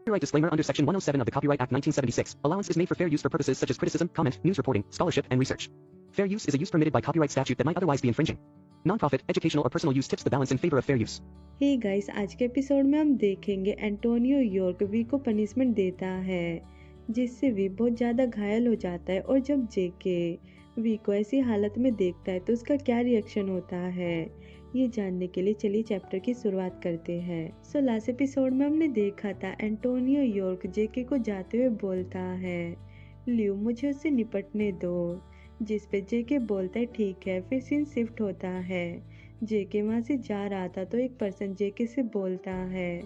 Copyright disclaimer under Section 107 of the Copyright Act 1976. Allowance is made for fair use for purposes such as criticism, comment, news reporting, scholarship, and research. Fair use is a use permitted by copyright statute that might otherwise be infringing. Non-profit, educational or personal use tips the balance in favor of fair use. Hey guys, आज के episode में हम देखेंगे Antonio York V को punishment देता है जिससे we बहुत ज़्यादा घायल हो जाता है। और जब जेके वी को ऐसी हालत में देखता है तो उसका क्या रिएक्शन होता है, ये जानने के लिए चलिए चैप्टर की शुरुआत करते हैं। सो लास्ट एपिसोड में हमने देखा था एंटोनियो यॉर्क जेके को जाते हुए बोलता है, ल्यू मुझे उससे निपटने दो, जिस पे जेके बोलता है ठीक है। फिर सीन शिफ्ट होता है, जेके वहाँ से जा रहा था तो एक पर्सन जेके से बोलता है,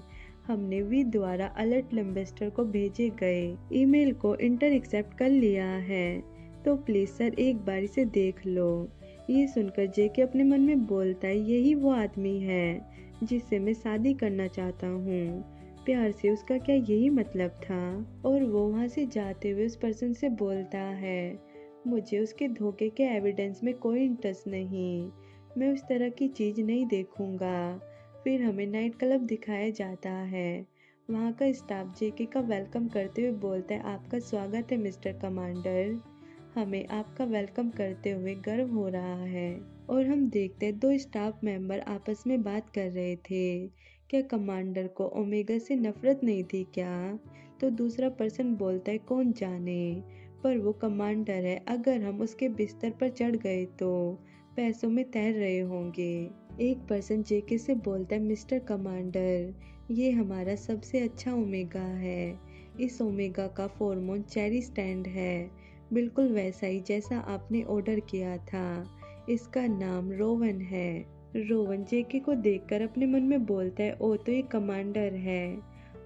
हमने वी द्वारा अलर्ट लैम्बेस्टर को भेजे गए ईमेल को इंटर एक्सेप्ट कर लिया है, तो प्लीज सर एक बार इसे देख लो। ये सुनकर जेके अपने मन में बोलता है, यही वो आदमी है जिससे मैं शादी करना चाहता हूँ। प्यार से उसका क्या यही मतलब था? और वो वहाँ से जाते हुए उस पर्सन से बोलता है, मुझे उसके धोखे के एविडेंस में कोई इंटरेस्ट नहीं, मैं उस तरह की चीज नहीं देखूंगा। फिर हमें नाइट क्लब दिखाया जाता है, वहाँ का स्टाफ जेके का वेलकम करते हुए बोलता है, आपका स्वागत है मिस्टर कमांडर, हमें आपका वेलकम करते हुए गर्व हो रहा है। और हम देखते हैं दो स्टाफ मेंबर आपस में बात कर रहे थे, क्या कमांडर को ओमेगा से नफरत नहीं थी क्या? तो दूसरा पर्सन बोलता है, कौन जाने, पर वो कमांडर है, अगर हम उसके बिस्तर पर चढ़ गए तो पैसों में तैर रहे होंगे। एक पर्सन जेके से बोलता है, मिस्टर कमांडर, ये हमारा सबसे अच्छा ओमेगा है, इस ओमेगा का फॉर्मोन चेरी स्टैंड है, बिल्कुल वैसा ही जैसा आपने ऑर्डर किया था, इसका नाम रोवन है। रोवन जेके को देखकर अपने मन में बोलता है, ओ तो ये कमांडर है,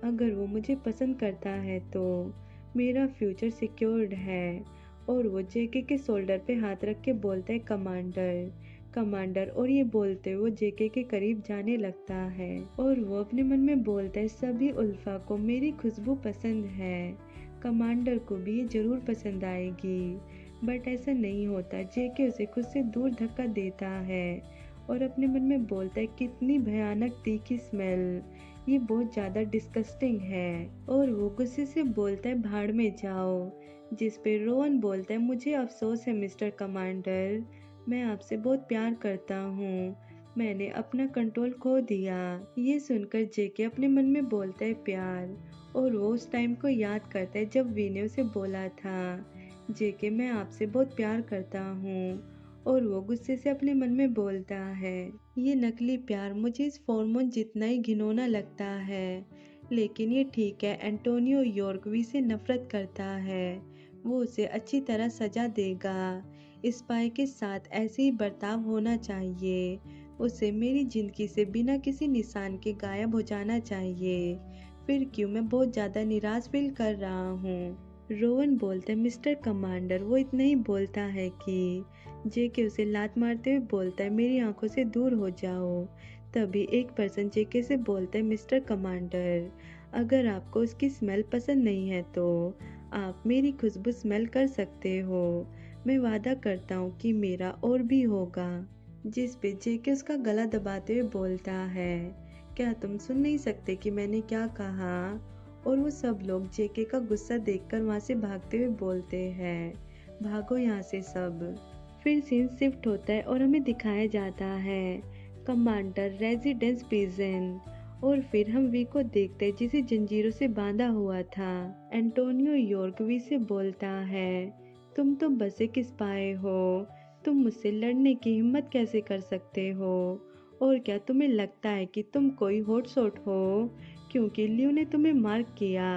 अगर वो मुझे पसंद करता है तो मेरा फ्यूचर सिक्योर्ड है। और वो जेके के शोल्डर पे हाथ रख के बोलता है, कमांडर कमांडर, और ये बोलते हुए वो जेके के करीब जाने लगता है। और वो अपने मन में बोलता है, सभी उल्फा को मेरी खुशबू पसंद है, कमांडर को भी ये जरूर पसंद आएगी। बट ऐसा नहीं होता, जेके उसे खुद से दूर धक्का देता है और अपने मन में बोलता है, कितनी भयानक तीखी स्मेल, ये बहुत ज़्यादा डिस्गस्टिंग है। और वो गुस्से से बोलता है, भाड़ में जाओ। जिस पे रोवन बोलता है, मुझे अफसोस है मिस्टर कमांडर, मैं आपसे बहुत प्यार करता हूँ, मैंने अपना कंट्रोल खो दिया। ये सुनकर जेके अपने मन में बोलता है, प्यार, और वो उस टाइम को याद करता है जब वी ने उसे बोला था, जेके मैं आपसे बहुत प्यार करता हूँ। और वो गुस्से से अपने मन में बोलता है, ये नकली प्यार मुझे इस फॉर्मोन जितना ही घिनौना लगता है, लेकिन ये ठीक है, एंटोनियो यॉर्क वी से नफरत करता है, वो उसे अच्छी तरह सजा देगा। स्पाई के साथ ऐसे ही बर्ताव होना चाहिए, उसे मेरी जिंदगी से बिना किसी निशान के गायब हो जाना चाहिए। फिर क्यों मैं बहुत ज़्यादा निराश फील कर रहा हूँ। रोवन बोलता है, मिस्टर कमांडर, वो इतना ही बोलता है कि जेके उसे लात मारते हुए बोलता है, मेरी आंखों से दूर हो जाओ। तभी एक पर्सन जेके से बोलता है, मिस्टर कमांडर, अगर आपको उसकी स्मेल पसंद नहीं है तो आप मेरी खुशबू स्मेल कर सकते हो, मैं वादा करता हूँ कि मेरा और भी होगा। जिस पे जेके उसका गला दबाते हुए बोलता है, क्या तुम सुन नहीं सकते कि मैंने क्या कहा? और वो सब लोग जेके का गुस्सा देखकर वहाँ से भागते हुए बोलते हैं, भागो यहाँ से सब। फिर सीन शिफ्ट होता है और हमें दिखाया जाता है कमांडर रेजिडेंस प्रिजन। और फिर हम वी को देखते हैं जिसे जंजीरों से बांधा हुआ था। एंटोनियो यॉर्क वी से बोलता है, तुम तो बस एक स्पाई हो, तुम मुझसे लड़ने की हिम्मत कैसे कर सकते हो? और क्या तुम्हें लगता है कि तुम कोई हॉटशॉट हो क्योंकि ल्यू ने तुम्हें मार्क किया?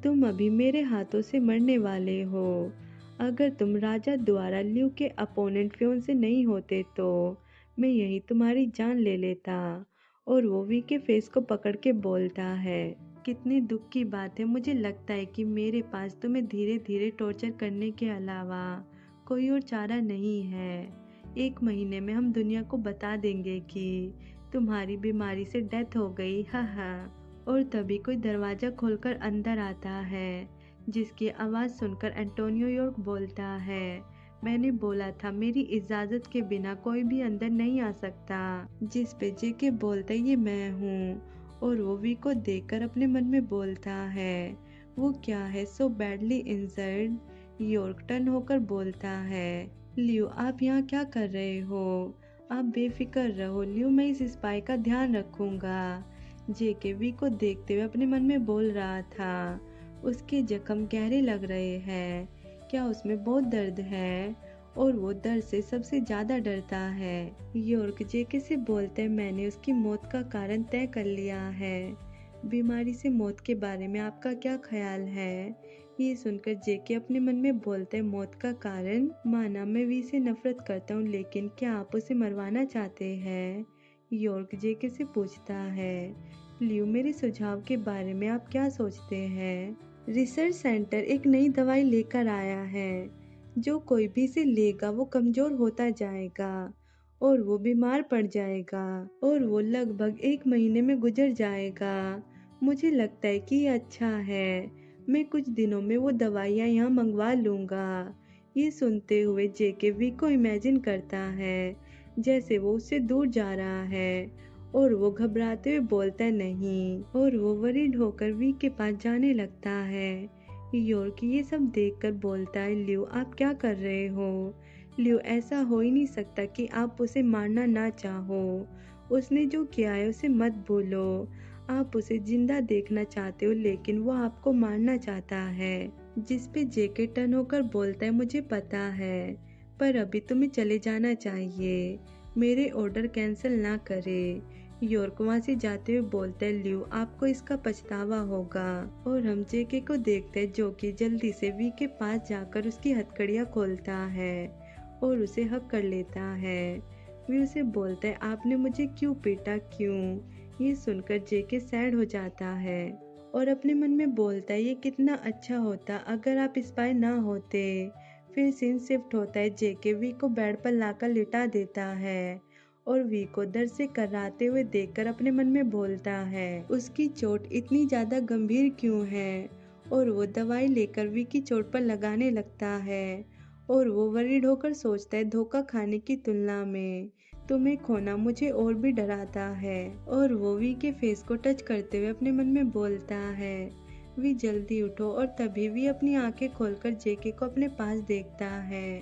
तुम अभी मेरे हाथों से मरने वाले हो। अगर तुम राजा द्वारा ल्यू के अपोनेंट फियोंसे नहीं होते तो मैं यही तुम्हारी जान ले लेता। और वो वी के फेस को पकड़ के बोलता है, कितनी दुख की बात है, मुझे लगता है कि मेरे पास तुम्हें धीरे धीरे टॉर्चर करने के अलावा कोई और चारा नहीं है। 1 महीने में हम दुनिया को बता देंगे कि तुम्हारी बीमारी से डेथ हो गई, हा हा। और तभी कोई दरवाजा खोलकर अंदर आता है, जिसकी आवाज़ सुनकर एंटोनियो यॉर्क बोलता है, मैंने बोला था मेरी इजाज़त के बिना कोई भी अंदर नहीं आ सकता। जिस पे जेके बोलता है, ये मैं हूँ। और वो वी को देखकर अपने मन में बोलता है, वो क्या है so badly injured. York turn होकर बोलता है, लियो आप यहाँ क्या कर रहे हो? आप बेफिक्र रहो लियो, मैं इस स्पाई का ध्यान रखूंगा। जेके वी को देखते हुए अपने मन में बोल रहा था, उसके जख्म गहरे लग रहे हैं, क्या उसमें बहुत दर्द है? और वो दर्द से सबसे ज्यादा डरता है। यॉर्क जेके से बोलते हैं, मैंने उसकी मौत का कारण तय कर लिया है। बीमारी से मौत के बारे में आपका क्या ख्याल है? ये सुनकर जेके अपने मन में बोलते हैं, मौत का कारण? माना मैं वी से नफरत करता हूँ, लेकिन क्या आप उसे मरवाना चाहते हैं? यॉर्क जेके से पूछता है, लियो मेरे सुझाव के बारे में आप क्या सोचते हैं? रिसर्च सेंटर एक नई दवाई लेकर आया है, जो कोई भी इसे लेगा वो कमजोर होता जाएगा और वो बीमार पड़ जाएगा और वो लगभग 1 महीने में गुजर जाएगा। मुझे लगता है कि ये अच्छा है, मैं कुछ दिनों में वो दवाइयाँ यहाँ मंगवा लूँगा। ये सुनते हुए जेके वी को इमेजिन करता है जैसे वो उससे दूर जा रहा है और वो घबराते हुए बोलता है नहीं, और वो वरीड होकर वी के पास जाने लगता है। यॉर्क ये सब देखकर बोलता है, लियो आप क्या कर रहे हो? लियो ऐसा हो ही नहीं सकता कि आप उसे मारना ना चाहो। उसने जो किया है उसे मत भूलो। आप उसे जिंदा देखना चाहते हो, लेकिन वो आपको मारना चाहता है। जिस पे जेके टर्न होकर बोलता है, मुझे पता है, पर अभी तुम्हें चले जाना चाहिए, मेरे ऑर्डर कैंसिल ना करे। यॉर्क वहाँ से जाते हुए बोलता है, लियो आपको इसका पछतावा होगा। और हम जेके को देखते हैं जो कि जल्दी से वी के पास जाकर उसकी हथकड़ियाँ खोलता है और उसे हक कर लेता है। वी उसे बोलता है, आपने मुझे क्यों पीटा, क्यों? ये सुनकर जेके सैड हो जाता है और अपने मन में बोलता है, ये कितना अच्छा होता अगर आप स्पाई ना होते। फिर सीन शिफ्ट होता है, जेके वी को बेड पर लाकर लिटा देता है और वी को दर्द से कराते हुए देखकर अपने मन में बोलता है, उसकी चोट इतनी ज्यादा गंभीर क्यों है? और वो दवाई लेकर वी की चोट पर लगाने लगता है और वो वरीड होकर सोचता है, धोखा खाने की तुलना में तुम्हें खोना मुझे और भी डराता है। और वो वी के फेस को टच करते हुए अपने मन में बोलता है, वी जल्दी उठो। और तभी वी अपनी आंखें खोलकर जेके को अपने पास देखता है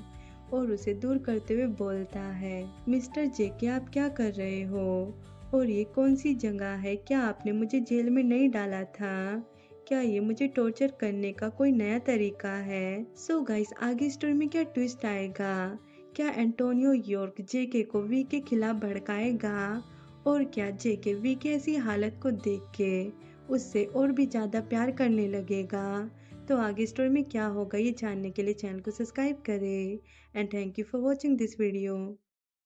और उसे दूर करते हुए बोलता है, मिस्टर जेके आप क्या कर रहे हो? और ये कौन सी जगह है? क्या आपने मुझे जेल में नहीं डाला था? क्या ये मुझे टॉर्चर करने का कोई नया तरीका है? सो गाइस, आगे स्टोरी में क्या ट्विस्ट आएगा? क्या एंटोनियो यॉर्क जेके को वी के खिलाफ भड़काएगा? और क्या जेके वी की ऐसी हालत को देख के उससे और भी ज्यादा प्यार करने लगेगा? तो आगे स्टोरी में क्या होगा ये जानने के लिए चैनल को सब्सक्राइब करें and thank you for watching this video.